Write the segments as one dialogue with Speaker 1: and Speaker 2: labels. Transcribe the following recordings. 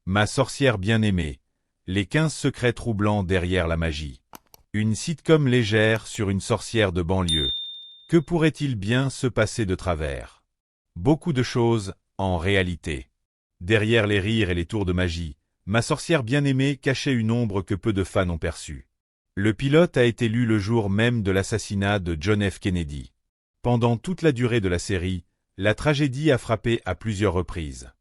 Speaker 1: Ma sorcière bien-aimée. Les 15 secrets troublants derrière la magie. Une sitcom légère sur une sorcière de banlieue. Que pourrait-il bien se passer de travers? Beaucoup de choses, en réalité. Derrière les rires et les tours de magie, Ma sorcière bien-aimée cachait une ombre que peu de fans ont perçue. Le pilote a été lu le jour même de l'assassinat de John F. Kennedy. Pendant toute la durée de la série, la tragédie a frappé à plusieurs reprises.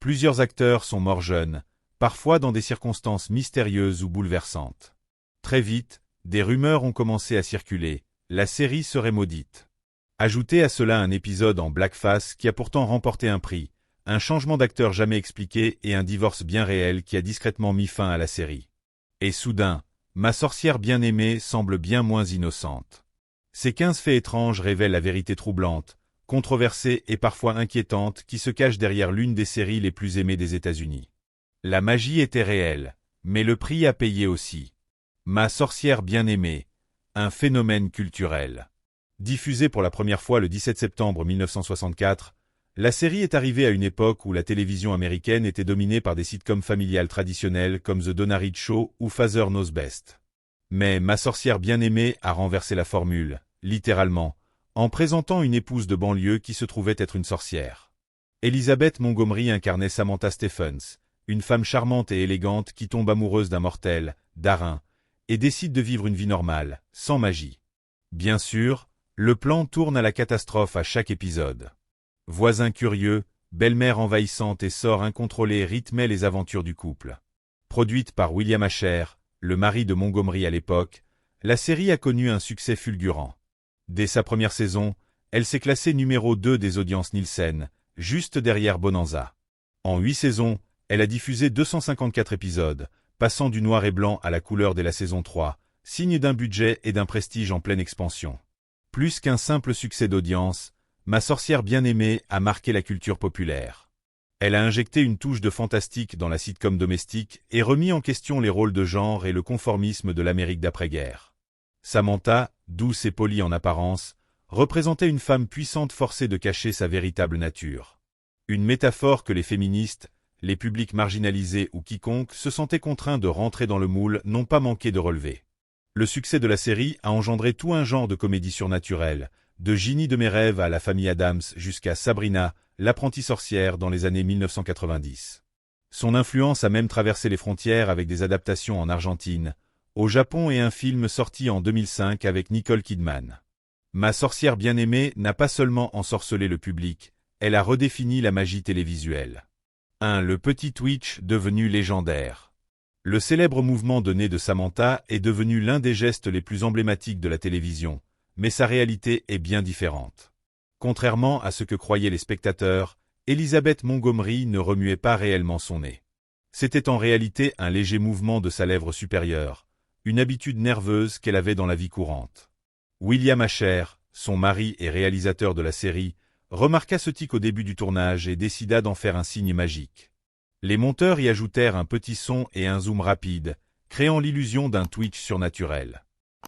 Speaker 1: Plusieurs acteurs sont morts jeunes, parfois dans des circonstances mystérieuses ou bouleversantes. Très vite, des rumeurs ont commencé à circuler, la série serait maudite. Ajoutez à cela un épisode en blackface qui a pourtant remporté un prix, un changement d'acteur jamais expliqué et un divorce bien réel qui a discrètement mis fin à la série. Et soudain, Ma sorcière bien-aimée semble bien moins innocente. Ces 15 faits étranges révèlent la vérité troublante, controversée et parfois inquiétante qui se cache derrière l'une des séries les plus aimées des États-Unis. La magie était réelle, mais le prix à payer aussi. Ma sorcière bien-aimée, un phénomène culturel. Diffusée pour la première fois le 17 septembre 1964, la série est arrivée à une époque où la télévision américaine était dominée par des sitcoms familiales traditionnelles comme The Donna Reed Show ou Father Knows Best. Mais Ma sorcière bien-aimée a renversé la formule, littéralement, en présentant une épouse de banlieue qui se trouvait être une sorcière. Elizabeth Montgomery incarnait Samantha Stephens, une femme charmante et élégante qui tombe amoureuse d'un mortel, Darin, et décide de vivre une vie normale, sans magie. Bien sûr, le plan tourne à la catastrophe à chaque épisode. Voisins curieux, belle-mère envahissante et sort incontrôlé rythmaient les aventures du couple. Produite par William Asher, le mari de Montgomery à l'époque, la série a connu un succès fulgurant. Dès sa première saison, elle s'est classée numéro 2 des audiences Nielsen, juste derrière Bonanza. En 8 saisons, elle a diffusé 254 épisodes, passant du noir et blanc à la couleur dès la saison 3, signe d'un budget et d'un prestige en pleine expansion. Plus qu'un simple succès d'audience, Ma sorcière bien-aimée a marqué la culture populaire. Elle a injecté une touche de fantastique dans la sitcom domestique et remis en question les rôles de genre et le conformisme de l'Amérique d'après-guerre. Samantha, douce et polie en apparence, représentait une femme puissante forcée de cacher sa véritable nature. Une métaphore que les féministes, les publics marginalisés ou quiconque se sentaient contraints de rentrer dans le moule n'ont pas manqué de relever. Le succès de la série a engendré tout un genre de comédie surnaturelle, de Ginny de mes rêves à la famille Addams jusqu'à Sabrina, l'apprentie sorcière dans les années 1990. Son influence a même traversé les frontières avec des adaptations en Argentine, au Japon et un film sorti en 2005 avec Nicole Kidman. Ma sorcière bien-aimée n'a pas seulement ensorcelé le public, elle a redéfini la magie télévisuelle. Le petit Twitch devenu légendaire. Le célèbre mouvement de nez de Samantha est devenu l'un des gestes les plus emblématiques de la télévision, mais sa réalité est bien différente. Contrairement à ce que croyaient les spectateurs, Elizabeth Montgomery ne remuait pas réellement son nez. C'était en réalité un léger mouvement de sa lèvre supérieure, une habitude nerveuse qu'elle avait dans la vie courante. William Asher, son mari et réalisateur de la série, remarqua ce tic au début du tournage et décida d'en faire un signe magique. Les monteurs y ajoutèrent un petit son et un zoom rapide, créant l'illusion d'un Twitch surnaturel.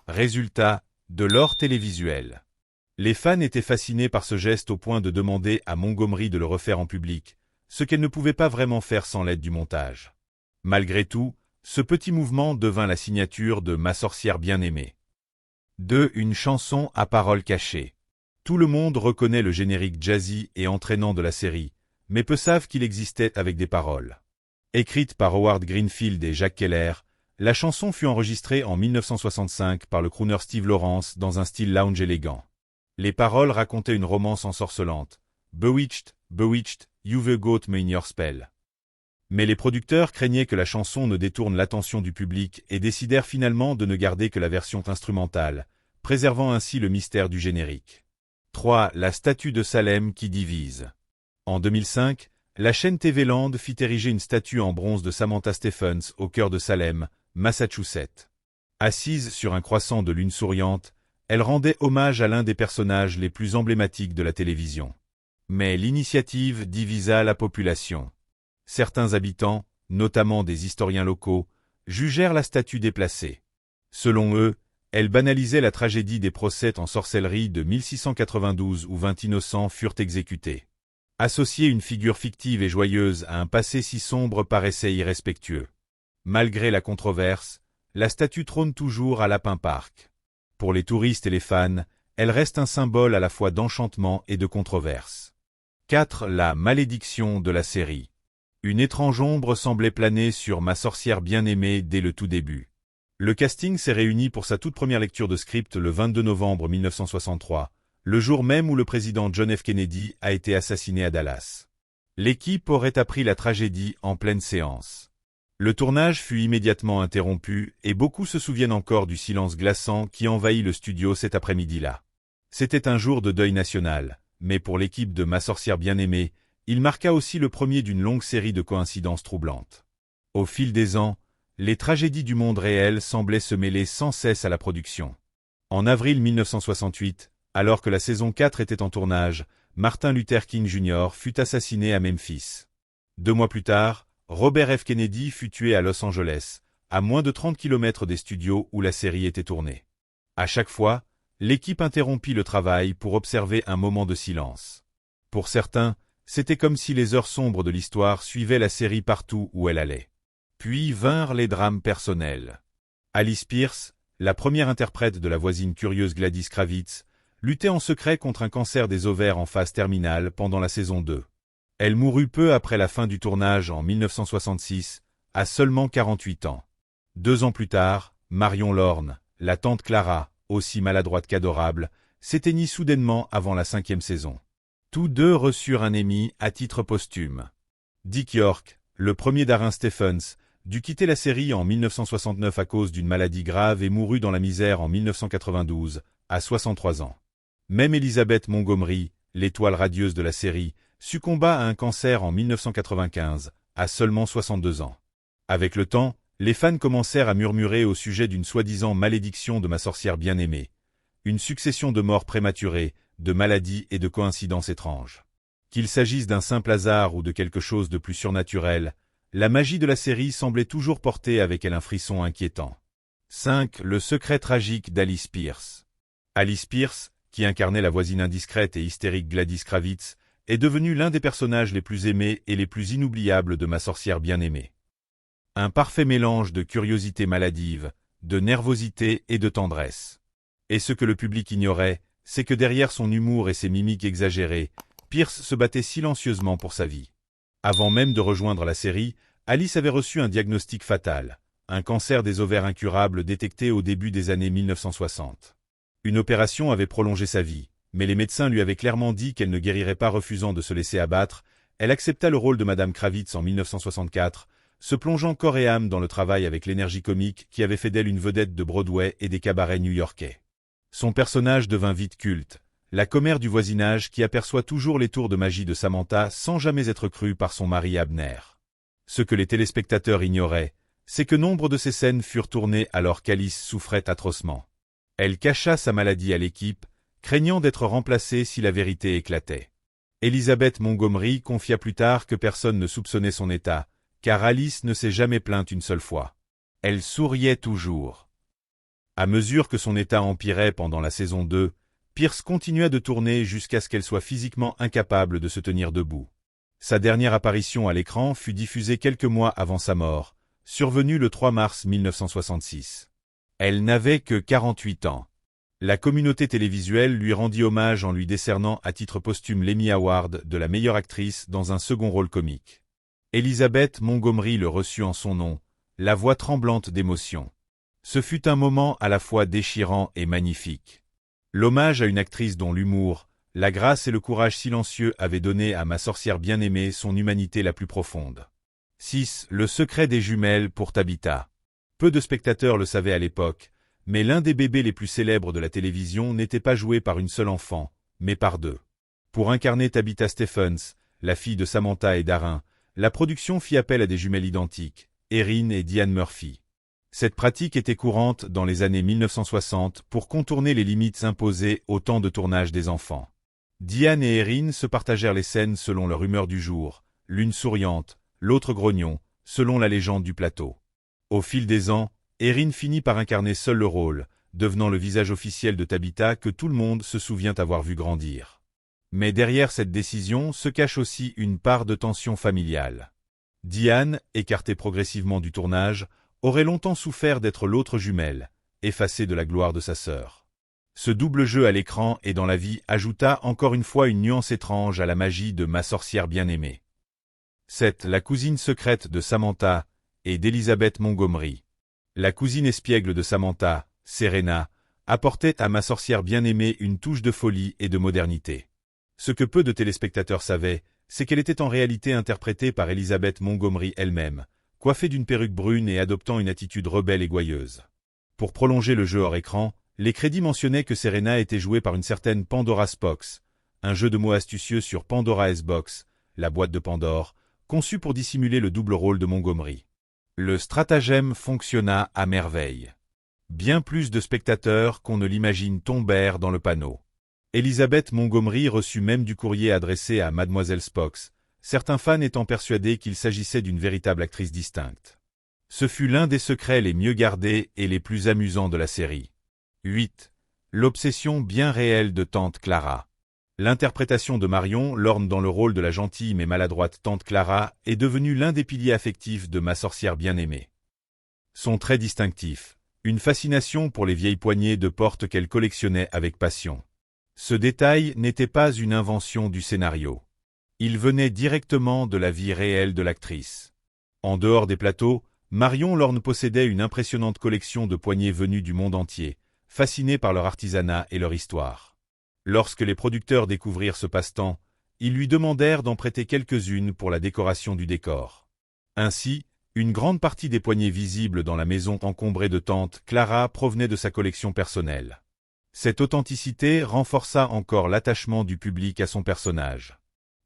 Speaker 1: Résultat, de l'or télévisuel. Les fans étaient fascinés par ce geste au point de demander à Montgomery de le refaire en public, ce qu'elle ne pouvait pas vraiment faire sans l'aide du montage. Malgré tout, ce petit mouvement devint la signature de Ma sorcière bien-aimée. 2. Une chanson à paroles cachées. Tout le monde reconnaît le générique jazzy et entraînant de la série, mais peu savent qu'il existait avec des paroles. Écrite par Howard Greenfield et Jack Keller, la chanson fut enregistrée en 1965 par le crooner Steve Lawrence dans un style lounge élégant. Les paroles racontaient une romance ensorcelante. Bewitched, bewitched, you've got me in your spell. Mais les producteurs craignaient que la chanson ne détourne l'attention du public et décidèrent finalement de ne garder que la version instrumentale, préservant ainsi le mystère du générique. 3. La statue de Salem qui divise. En 2005, la chaîne TV Land fit ériger une statue en bronze de Samantha Stephens au cœur de Salem, Massachusetts. Assise sur un croissant de lune souriante, elle rendait hommage à l'un des personnages les plus emblématiques de la télévision. Mais l'initiative divisa la population. Certains habitants, notamment des historiens locaux, jugèrent la statue déplacée. Selon eux, elle banalisait la tragédie des procès en sorcellerie de 1692 où 20 innocents furent exécutés. Associer une figure fictive et joyeuse à un passé si sombre paraissait irrespectueux. Malgré la controverse, la statue trône toujours à Lapin Park. Pour les touristes et les fans, elle reste un symbole à la fois d'enchantement et de controverse. 4. La malédiction de la série. Une étrange ombre semblait planer sur Ma sorcière bien-aimée dès le tout début. Le casting s'est réuni pour sa toute première lecture de script le 22 novembre 1963, le jour même où le président John F. Kennedy a été assassiné à Dallas. L'équipe aurait appris la tragédie en pleine séance. Le tournage fut immédiatement interrompu et beaucoup se souviennent encore du silence glaçant qui envahit le studio cet après-midi-là. C'était un jour de deuil national, mais pour l'équipe de Ma sorcière bien-aimée, il marqua aussi le premier d'une longue série de coïncidences troublantes. Au fil des ans, les tragédies du monde réel semblaient se mêler sans cesse à la production. En avril 1968, alors que la saison 4 était en tournage, Martin Luther King Jr. fut assassiné à Memphis. 2 mois plus tard, Robert F. Kennedy fut tué à Los Angeles, à moins de 30 km des studios où la série était tournée. À chaque fois, l'équipe interrompit le travail pour observer un moment de silence. Pour certains, c'était comme si les heures sombres de l'histoire suivaient la série partout où elle allait. Puis vinrent les drames personnels. Alice Pierce, la première interprète de la voisine curieuse Gladys Kravitz, luttait en secret contre un cancer des ovaires en phase terminale pendant la saison 2. Elle mourut peu après la fin du tournage en 1966, à seulement 48 ans. 2 ans plus tard, Marion Lorne, la tante Clara, aussi maladroite qu'adorable, s'éteignit soudainement avant la 5e saison. Tous deux reçurent un Emmy à titre posthume. Dick York, le premier Darren Stephens, dut quitter la série en 1969 à cause d'une maladie grave et mourut dans la misère en 1992, à 63 ans. Même Elizabeth Montgomery, l'étoile radieuse de la série, succomba à un cancer en 1995, à seulement 62 ans. Avec le temps, les fans commencèrent à murmurer au sujet d'une soi-disant malédiction de Ma sorcière bien-aimée. Une succession de morts prématurées, de maladies et de coïncidences étranges. Qu'il s'agisse d'un simple hasard ou de quelque chose de plus surnaturel, la magie de la série semblait toujours porter avec elle un frisson inquiétant. 5. Le secret tragique d'Alice Pierce. Alice Pierce, qui incarnait la voisine indiscrète et hystérique Gladys Kravitz, est devenue l'un des personnages les plus aimés et les plus inoubliables de Ma sorcière bien-aimée. Un parfait mélange de curiosité maladive, de nervosité et de tendresse. Et ce que le public ignorait, c'est que derrière son humour et ses mimiques exagérées, Pierce se battait silencieusement pour sa vie. Avant même de rejoindre la série, Alice avait reçu un diagnostic fatal, un cancer des ovaires incurable détecté au début des années 1960. Une opération avait prolongé sa vie, mais les médecins lui avaient clairement dit qu'elle ne guérirait pas refusant de se laisser abattre. Elle accepta le rôle de Madame Kravitz en 1964, se plongeant corps et âme dans le travail avec l'énergie comique qui avait fait d'elle une vedette de Broadway et des cabarets new-yorkais. Son personnage devint vite culte, la commère du voisinage qui aperçoit toujours les tours de magie de Samantha sans jamais être crue par son mari Abner. Ce que les téléspectateurs ignoraient, c'est que nombre de ces scènes furent tournées alors qu'Alice souffrait atrocement. Elle cacha sa maladie à l'équipe, craignant d'être remplacée si la vérité éclatait. Elizabeth Montgomery confia plus tard que personne ne soupçonnait son état, car Alice ne s'est jamais plainte une seule fois. Elle souriait toujours. À mesure que son état empirait pendant la saison 2, Pierce continua de tourner jusqu'à ce qu'elle soit physiquement incapable de se tenir debout. Sa dernière apparition à l'écran fut diffusée quelques mois avant sa mort, survenue le 3 mars 1966. Elle n'avait que 48 ans. La communauté télévisuelle lui rendit hommage en lui décernant à titre posthume l'Emmy Award de la meilleure actrice dans un second rôle comique. Elizabeth Montgomery le reçut en son nom, la voix tremblante d'émotion. Ce fut un moment à la fois déchirant et magnifique. L'hommage à une actrice dont l'humour, la grâce et le courage silencieux avaient donné à Ma sorcière bien-aimée son humanité la plus profonde. 6. Le secret des jumelles pour Tabitha. Peu de spectateurs le savaient à l'époque, mais l'un des bébés les plus célèbres de la télévision n'était pas joué par une seule enfant, mais par deux. Pour incarner Tabitha Stephens, la fille de Samantha et Darren, la production fit appel à des jumelles identiques, Erin et Diane Murphy. Cette pratique était courante dans les années 1960 pour contourner les limites imposées au temps de tournage des enfants. Diane et Erin se partagèrent les scènes selon leur humeur du jour, l'une souriante, l'autre grognon, selon la légende du plateau. Au fil des ans, Erin finit par incarner seul le rôle, devenant le visage officiel de Tabitha que tout le monde se souvient avoir vu grandir. Mais derrière cette décision se cache aussi une part de tension familiale. Diane, écartée progressivement du tournage, aurait longtemps souffert d'être l'autre jumelle, effacée de la gloire de sa sœur. Ce double jeu à l'écran et dans la vie ajouta encore une fois une nuance étrange à la magie de Ma sorcière bien-aimée. 7. La cousine secrète de Samantha et d'Elizabeth Montgomery. La cousine espiègle de Samantha, Serena, apportait à Ma sorcière bien-aimée une touche de folie et de modernité. Ce que peu de téléspectateurs savaient, c'est qu'elle était en réalité interprétée par Elizabeth Montgomery elle-même, coiffée d'une perruque brune et adoptant une attitude rebelle et gouailleuse. Pour prolonger le jeu hors écran, les crédits mentionnaient que Serena était jouée par une certaine Pandora Box, un jeu de mots astucieux sur Pandora's Box, la boîte de Pandore, conçu pour dissimuler le double rôle de Montgomery. Le stratagème fonctionna à merveille. Bien plus de spectateurs qu'on ne l'imagine tombèrent dans le panneau. Elizabeth Montgomery reçut même du courrier adressé à Mademoiselle Spox, certains fans étant persuadés qu'il s'agissait d'une véritable actrice distincte. Ce fut l'un des secrets les mieux gardés et les plus amusants de la série. 8. L'obsession bien réelle de Tante Clara. L'interprétation de Marion Lorne dans le rôle de la gentille mais maladroite Tante Clara est devenue l'un des piliers affectifs de Ma sorcière bien-aimée. Son trait distinctif, une fascination pour les vieilles poignées de porte qu'elle collectionnait avec passion. Ce détail n'était pas une invention du scénario. Il venait directement de la vie réelle de l'actrice. En dehors des plateaux, Marion Lorne possédait une impressionnante collection de poignées venues du monde entier, fascinés par leur artisanat et leur histoire. Lorsque les producteurs découvrirent ce passe-temps, ils lui demandèrent d'en prêter quelques-unes pour la décoration du décor. Ainsi, une grande partie des poignées visibles dans la maison encombrée de Tante Clara provenait de sa collection personnelle. Cette authenticité renforça encore l'attachement du public à son personnage.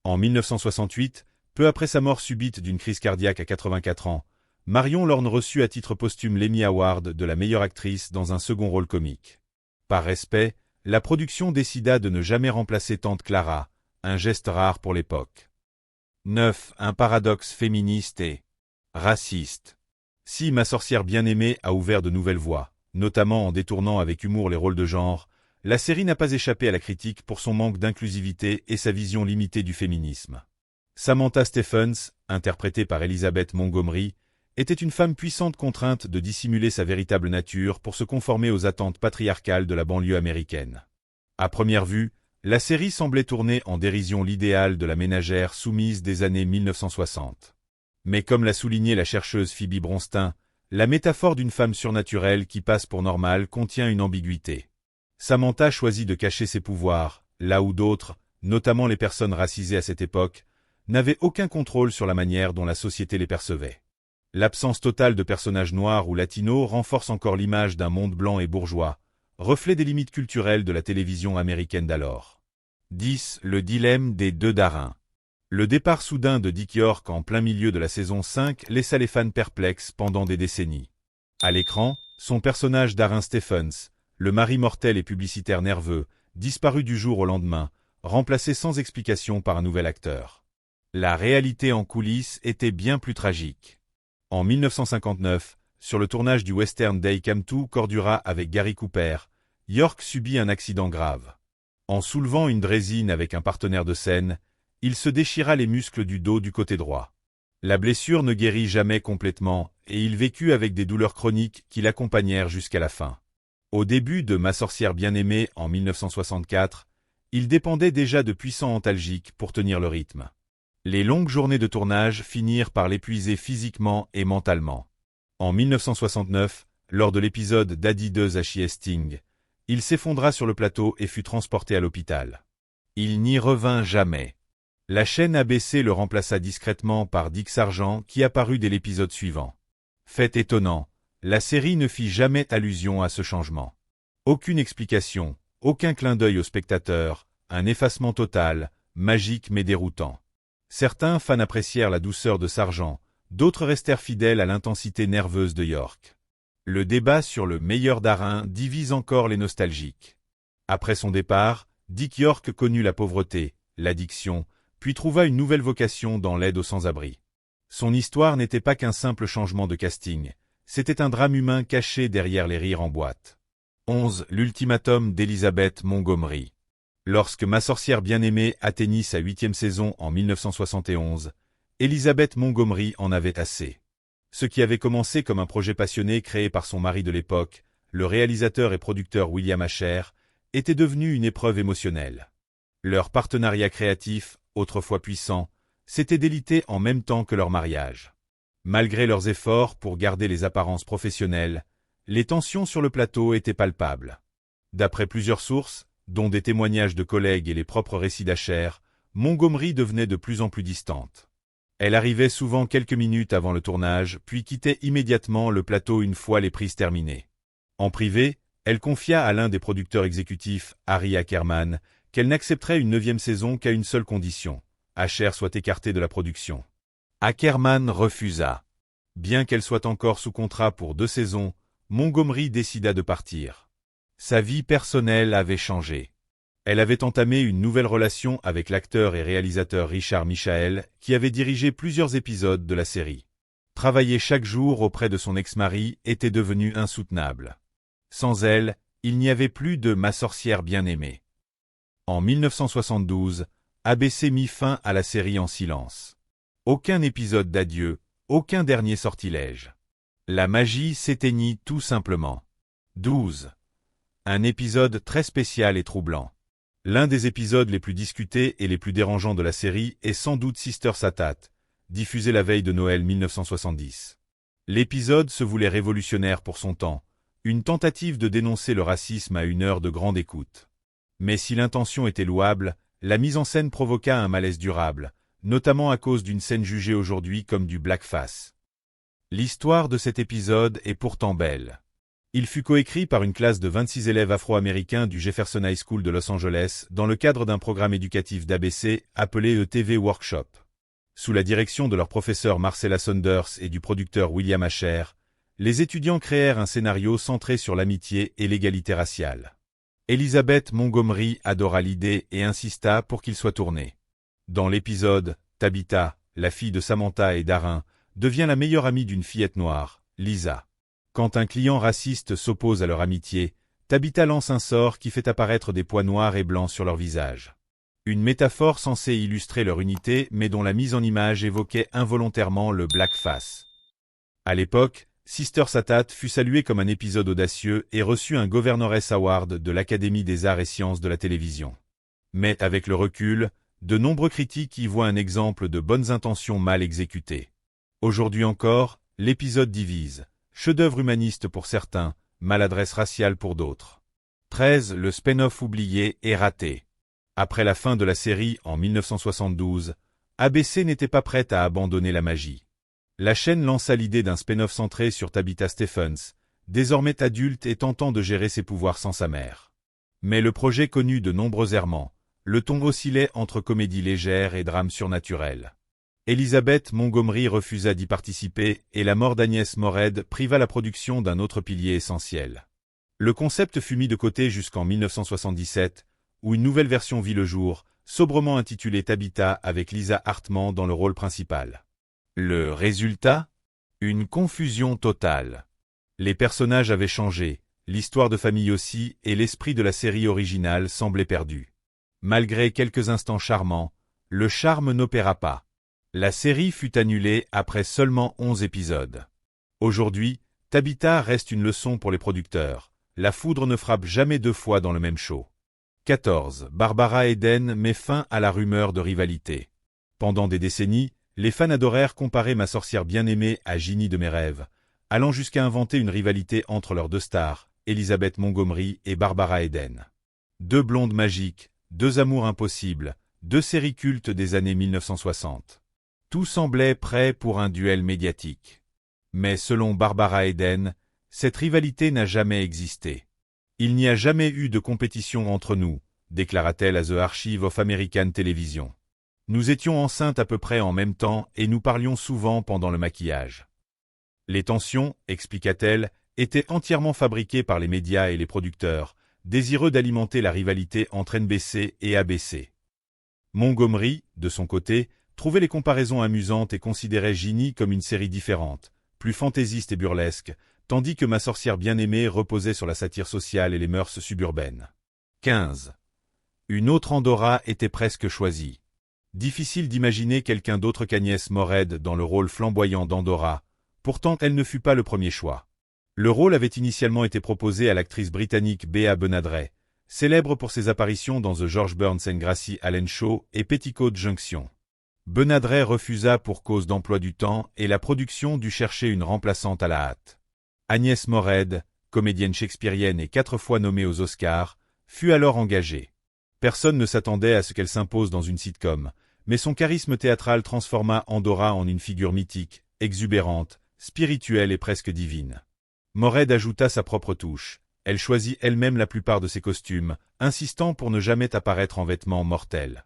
Speaker 1: En 1968, peu après sa mort subite d'une crise cardiaque à 84 ans, Marion Lorne reçut à titre posthume l'Emmy Award de la meilleure actrice dans un second rôle comique. Par respect, la production décida de ne jamais remplacer Tante Clara, un geste rare pour l'époque. 9. Un paradoxe féministe et raciste. Si Ma sorcière bien-aimée a ouvert de nouvelles voies, notamment en détournant avec humour les rôles de genre, la série n'a pas échappé à la critique pour son manque d'inclusivité et sa vision limitée du féminisme. Samantha Stephens, interprétée par Elizabeth Montgomery, était une femme puissante contrainte de dissimuler sa véritable nature pour se conformer aux attentes patriarcales de la banlieue américaine. À première vue, la série semblait tourner en dérision l'idéal de la ménagère soumise des années 1960. Mais comme l'a souligné la chercheuse Phoebe Bronstein, la métaphore d'une femme surnaturelle qui passe pour normale contient une ambiguïté. Samantha choisit de cacher ses pouvoirs, là où d'autres, notamment les personnes racisées à cette époque, n'avaient aucun contrôle sur la manière dont la société les percevait. L'absence totale de personnages noirs ou latinos renforce encore l'image d'un monde blanc et bourgeois, reflet des limites culturelles de la télévision américaine d'alors. 10. Le dilemme des deux Darins. Le départ soudain de Dick York en plein milieu de la saison 5 laissa les fans perplexes pendant des décennies. À l'écran, son personnage Darin Stephens, le mari mortel et publicitaire nerveux, disparut du jour au lendemain, remplacé sans explication par un nouvel acteur. La réalité en coulisses était bien plus tragique. En 1959, sur le tournage du western They Come to Cordura avec Gary Cooper, York subit un accident grave. En soulevant une draisine avec un partenaire de scène, il se déchira les muscles du dos du côté droit. La blessure ne guérit jamais complètement et il vécut avec des douleurs chroniques qui l'accompagnèrent jusqu'à la fin. Au début de Ma sorcière bien-aimée en 1964, il dépendait déjà de puissants antalgiques pour tenir le rythme. Les longues journées de tournage finirent par l'épuiser physiquement et mentalement. En 1969, lors de l'épisode Daddy Does H.I.S. Sting, il s'effondra sur le plateau et fut transporté à l'hôpital. Il n'y revint jamais. La chaîne ABC le remplaça discrètement par Dick Sargent qui apparut dès l'épisode suivant. Fait étonnant, la série ne fit jamais allusion à ce changement. Aucune explication, aucun clin d'œil au spectateur, un effacement total, magique mais déroutant. Certains fans apprécièrent la douceur de Sargent, d'autres restèrent fidèles à l'intensité nerveuse de York. Le débat sur le meilleur Darin divise encore les nostalgiques. Après son départ, Dick York connut la pauvreté, l'addiction, puis trouva une nouvelle vocation dans l'aide aux sans-abri. Son histoire n'était pas qu'un simple changement de casting, c'était un drame humain caché derrière les rires en boîte. 11. L'ultimatum d'Elizabeth Montgomery. Lorsque Ma sorcière bien-aimée atteignit sa 8e saison en 1971, Elizabeth Montgomery en avait assez. Ce qui avait commencé comme un projet passionné créé par son mari de l'époque, le réalisateur et producteur William Asher, était devenu une épreuve émotionnelle. Leur partenariat créatif, autrefois puissant, s'était délité en même temps que leur mariage. Malgré leurs efforts pour garder les apparences professionnelles, les tensions sur le plateau étaient palpables. D'après plusieurs sources, dont des témoignages de collègues et les propres récits d'Asher, Montgomery devenait de plus en plus distante. Elle arrivait souvent quelques minutes avant le tournage, puis quittait immédiatement le plateau une fois les prises terminées. En privé, elle confia à l'un des producteurs exécutifs, Harry Ackerman, qu'elle n'accepterait une 9e saison qu'à une seule condition, Asher soit écarté de la production. Ackerman refusa. Bien qu'elle soit encore sous contrat pour 2 saisons, Montgomery décida de partir. Sa vie personnelle avait changé. Elle avait entamé une nouvelle relation avec l'acteur et réalisateur Richard Michael, qui avait dirigé plusieurs épisodes de la série. Travailler chaque jour auprès de son ex-mari était devenu insoutenable. Sans elle, il n'y avait plus de Ma sorcière bien-aimée. En 1972, ABC mit fin à la série en silence. Aucun épisode d'adieu, aucun dernier sortilège. La magie s'éteignit tout simplement. 12. Un épisode très spécial et troublant. L'un des épisodes les plus discutés et les plus dérangeants de la série est sans doute Sister Satat, diffusé la veille de Noël 1970. L'épisode se voulait révolutionnaire pour son temps, une tentative de dénoncer le racisme à une heure de grande écoute. Mais si l'intention était louable, la mise en scène provoqua un malaise durable, notamment à cause d'une scène jugée aujourd'hui comme du blackface. L'histoire de cet épisode est pourtant belle. Il fut coécrit par une classe de 26 élèves afro-américains du Jefferson High School de Los Angeles dans le cadre d'un programme éducatif d'ABC appelé ETV Workshop. Sous la direction de leur professeur Marcella Saunders et du producteur William Asher, les étudiants créèrent un scénario centré sur l'amitié et l'égalité raciale. Elizabeth Montgomery adora l'idée et insista pour qu'il soit tourné. Dans l'épisode, Tabitha, la fille de Samantha et Darin, devient la meilleure amie d'une fillette noire, Lisa. Quand un client raciste s'oppose à leur amitié, Tabitha lance un sort qui fait apparaître des points noirs et blancs sur leur visage. Une métaphore censée illustrer leur unité mais dont la mise en image évoquait involontairement le blackface. À l'époque, Sister Satat fut salué comme un épisode audacieux et reçut un Governoress Award de l'Académie des arts et sciences de la télévision. Mais avec le recul, de nombreux critiques y voient un exemple de bonnes intentions mal exécutées. Aujourd'hui encore, l'épisode divise. Chef-d'œuvre humaniste pour certains, maladresse raciale pour d'autres. 13. Le spin-off oublié et raté. Après la fin de la série en 1972, ABC n'était pas prête à abandonner la magie. La chaîne lança l'idée d'un spin-off centré sur Tabitha Stephens, désormais adulte et tentant de gérer ses pouvoirs sans sa mère. Mais le projet connut de nombreux errements. Le ton oscillait entre comédie légère et drame surnaturel. Elizabeth Montgomery refusa d'y participer et la mort d'Agnès Morehead priva la production d'un autre pilier essentiel. Le concept fut mis de côté jusqu'en 1977, où une nouvelle version vit le jour, sobrement intitulée Tabitha avec Lisa Hartman dans le rôle principal. Le résultat ? Une confusion totale. Les personnages avaient changé, l'histoire de famille aussi, et l'esprit de la série originale semblait perdu. Malgré quelques instants charmants, le charme n'opéra pas. La série fut annulée après seulement 11 épisodes. Aujourd'hui, Tabitha reste une leçon pour les producteurs. La foudre ne frappe jamais 2 fois dans le même show. 14. Barbara Eden met fin à la rumeur de rivalité. Pendant des décennies, les fans adorèrent comparer Ma sorcière bien-aimée à Ginny de mes rêves, allant jusqu'à inventer une rivalité entre leurs 2 stars, Elizabeth Montgomery et Barbara Eden. 2 blondes magiques, 2 amours impossibles, 2 séries cultes des années 1960. Tout semblait prêt pour un duel médiatique. Mais selon Barbara Eden, cette rivalité n'a jamais existé. Il n'y a jamais eu de compétition entre nous, déclara-t-elle à The Archive of American Television. Nous étions enceintes à peu près en même temps et nous parlions souvent pendant le maquillage. Les tensions, expliqua-t-elle, étaient entièrement fabriquées par les médias et les producteurs, désireux d'alimenter la rivalité entre NBC et ABC. Montgomery, de son côté, trouvait les comparaisons amusantes et considérait Ginny comme une série différente, plus fantaisiste et burlesque, tandis que Ma sorcière bien-aimée reposait sur la satire sociale et les mœurs suburbaines. 15. Une autre Andorra était presque choisie. Difficile d'imaginer quelqu'un d'autre qu'Agnès Morhed dans le rôle flamboyant d'Andorra, pourtant elle ne fut pas le premier choix. Le rôle avait initialement été proposé à l'actrice britannique Bea Benaderet, célèbre pour ses apparitions dans The George Burns and Gracie Allen Show et Petticoat Junction. Benaderet refusa pour cause d'emploi du temps et la production dut chercher une remplaçante à la hâte. Agnès Morhed, comédienne shakespearienne et 4 fois nommée aux Oscars, fut alors engagée. Personne ne s'attendait à ce qu'elle s'impose dans une sitcom, mais son charisme théâtral transforma Andorra en une figure mythique, exubérante, spirituelle et presque divine. Morhed ajouta sa propre touche. Elle choisit elle-même la plupart de ses costumes, insistant pour ne jamais apparaître en vêtements mortels.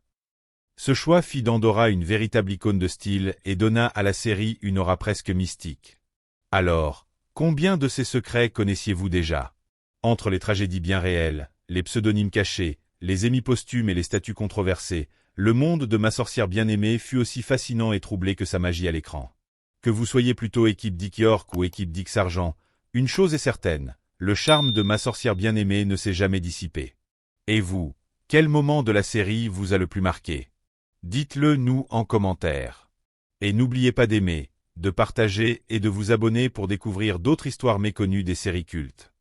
Speaker 1: Ce choix fit d'Andorra une véritable icône de style et donna à la série une aura presque mystique. Alors, combien de ces secrets connaissiez-vous déjà? Entre les tragédies bien réelles, les pseudonymes cachés, les émis posthumes et les statuts controversés, le monde de Ma sorcière bien-aimée fut aussi fascinant et troublé que sa magie à l'écran. Que vous soyez plutôt équipe Dick York ou équipe Dick Sargent, une chose est certaine, le charme de Ma sorcière bien-aimée ne s'est jamais dissipé. Et vous, quel moment de la série vous a le plus marqué? Dites-le nous en commentaire. Et n'oubliez pas d'aimer, de partager et de vous abonner pour découvrir d'autres histoires méconnues des séries cultes.